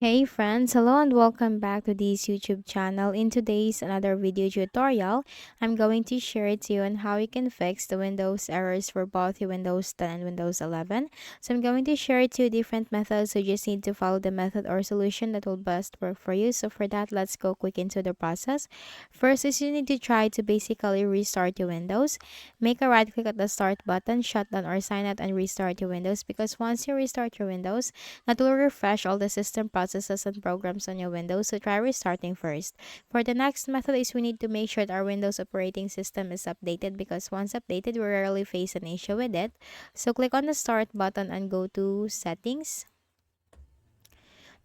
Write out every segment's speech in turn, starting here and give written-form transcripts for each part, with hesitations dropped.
Hey friends, hello and welcome back to this YouTube channel. In today's another video tutorial, I'm going to share it to you on how you can fix the Windows errors for both your Windows 10 and Windows 11. So I'm going to share two different methods, so you just need to follow the method or solution that will best work for you. So for that, let's go quick into the process. First is you need to try to basically restart your Windows. Make a right click at the start button, shut down or sign out and restart your Windows, because once you restart your Windows, that will refresh all the system processes and programs on your Windows, so try restarting first. For the next method is we need to make sure that our Windows operating system is updated, because once updated, we rarely face an issue with it. So click on the start button and go to settings.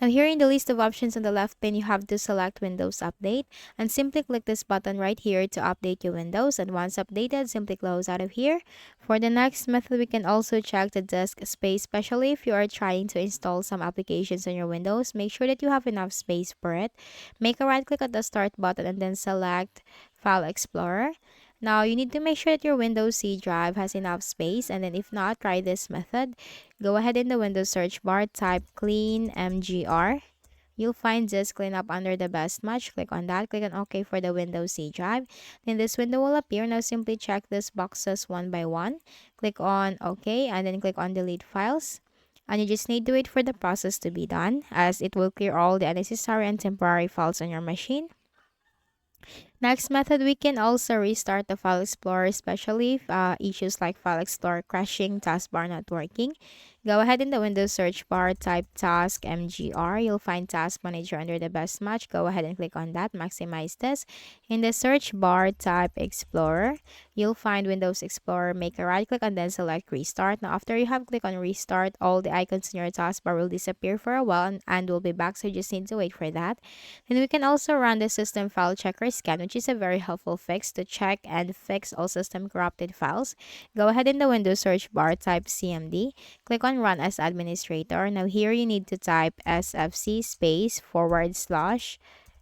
Now here in the list of options on the left pane, you have to select Windows Update and simply click this button right here to update your Windows, and once updated, simply close out of here. For the next method, we can also check the disk space, especially if you are trying to install some applications on your Windows. Make sure that you have enough space for it. Make a right click at the start button and then select File Explorer. Now, you need to make sure that your Windows C drive has enough space, and then if not, try this method. Go ahead in the Windows search bar, type clean mgr. You'll find this cleanup under the best match. Click on that. Click on OK for the Windows C drive. Then this window will appear. Now simply check these boxes one by one. Click on OK and then click on delete files. And you just need to wait for the process to be done, as it will clear all the unnecessary and temporary files on your machine. Next method, we can also restart the File Explorer, especially if issues like File Explorer crashing, taskbar not working. Go ahead in the Windows search bar, type task mgr. You'll find Task Manager under the best match. Go ahead and click on that. Maximize this. In the search bar, type Explorer. You'll find Windows Explorer. Make a right click and then select Restart. Now, after you have clicked on Restart, all the icons in your taskbar will disappear for a while and will be back. So you just need to wait for that. Then we can also run the System File Checker scan, which is a very helpful fix to check and fix all system corrupted files. Go ahead in the Windows search bar, type CMD. Click on Run as Administrator. Now here you need to type sfc space /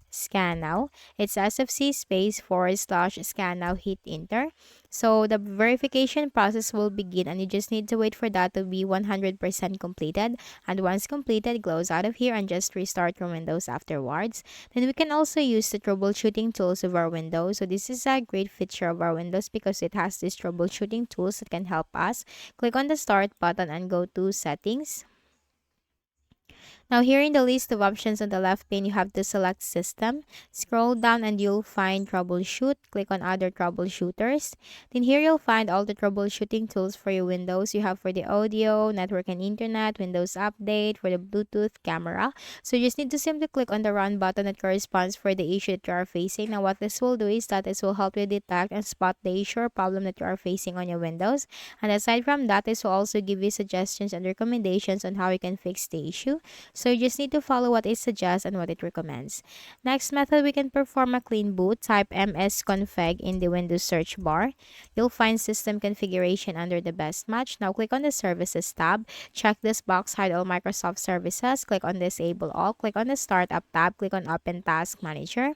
scan now. It's sfc space / scan now. Hit enter. So the verification process will begin, and you just need to wait for that to be 100% completed. And once completed, close out of here and just restart your Windows afterwards. Then we can also use the troubleshooting tools of our Windows. So this is a great feature of our Windows because it has these troubleshooting tools that can help us. Click on the start button and go to settings. Now here in the list of options on the left pane, you have to select System. Scroll down and you'll find Troubleshoot. Click on Other Troubleshooters. Then here you'll find all the troubleshooting tools for your Windows. You have for the audio, network and internet, Windows Update, for the Bluetooth, camera. So you just need to simply click on the Run button that corresponds for the issue that you are facing. Now what this will do is that this will help you detect and spot the issue or problem that you are facing on your Windows. And aside from that, this will also give you suggestions and recommendations on how you can fix the issue. So you just need to follow what it suggests and what it recommends. Next method, we can perform a clean boot. Type msconfig in the Windows search bar. You'll find System Configuration under the best match. Now click on the Services tab. Check this box, hide all Microsoft services. Click on Disable All. Click on the Startup tab. Click on Open Task Manager.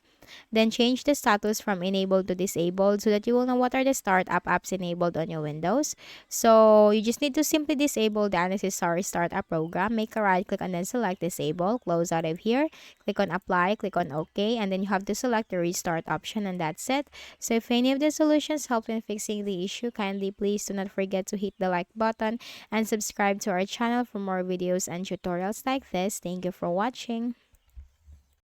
Then change the status from enabled to disabled so that you will know what are the startup apps enabled on your Windows. So you just need to simply disable the unnecessary startup program. Make a right click and then select disable. Close out of here. Click on apply. Click on OK. And then you have to select the restart option, and that's it. So if any of the solutions helped in fixing the issue, kindly please do not forget to hit the like button and subscribe to our channel for more videos and tutorials like this. Thank you for watching.